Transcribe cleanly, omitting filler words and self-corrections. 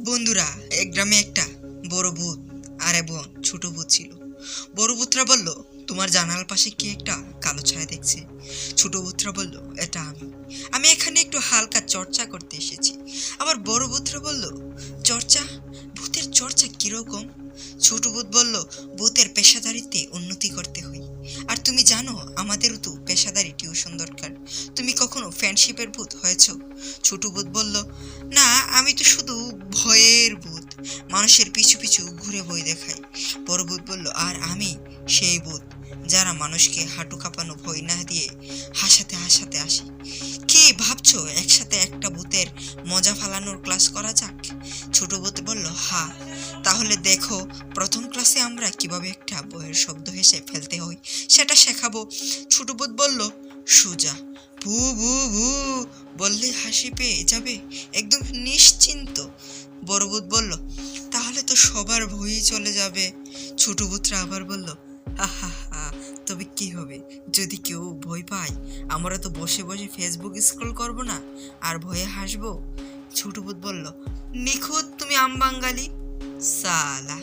বন্ধুরা, এক গ্রামে একটা বড় ভূত আর এবং ছোট ভূত ছিল। বড় ভূতরা বলল, তোমার জানালার পাশে কি একটা কালো ছায়া দেখছে? ছোট ভূতরা বলল, এটা আমি। আমি এখানে একটু হালকা চর্চা করতে এসেছি। আবার বড় ভূতরা বলল, চর্চা? ভূতের চর্চা কিরকম? ছোট ভূত বলল, ভূতের পেশাদারিতে উন্নতি করতে হয়। আর তুমি জানো, আমাদেরও তো পেশাদারি টিউশন দরকার। তুমি কখনো ফ্রেন্ডশিপের ভূত হয়েছো? ছোট ভূত বলল, না, আমি তো শুধু ভয়ের ভূত, মানুষের পিছু পিছু ঘুরে ভয় দেখাই। বড় ভূত বলল, আর আমি সেই ভূত যারা মানুষকে হাঁটু কাঁপানো ভয় না দিয়ে হাসাতে হাসাতে আসি। কি ভাবছো, একসাথে একটা ভূতের মজা ফালানোর ক্লাস করা যাক? ছোট ভূত বলল, হ্যাঁ, তাহলে দেখো প্রথম ক্লাসে আমরা কিভাবে একটা বইয়ের শব্দ হেসে ফেলতে হয় সেটা শেখাবো। ছোট ভূত বলল, সোজা ভু ভু ভু বললে হাসি পেয়ে যাবে, একদম নিশ্চিন্ত। বড় ভূত বলল, তাহলে তো সবার ভয়ই চলে যাবে। ছোট ভূতরা আবার বলল, হা হা হা, তবে কি হবে যদি কেউ ভয় পায়? আমরা তো বসে বসে ফেসবুক স্ক্রল করব না আর ভয়ে হাসবো। ছোট ভূত বলল, নিখুঁত, তুমি আমবাঙ্গালি সালা।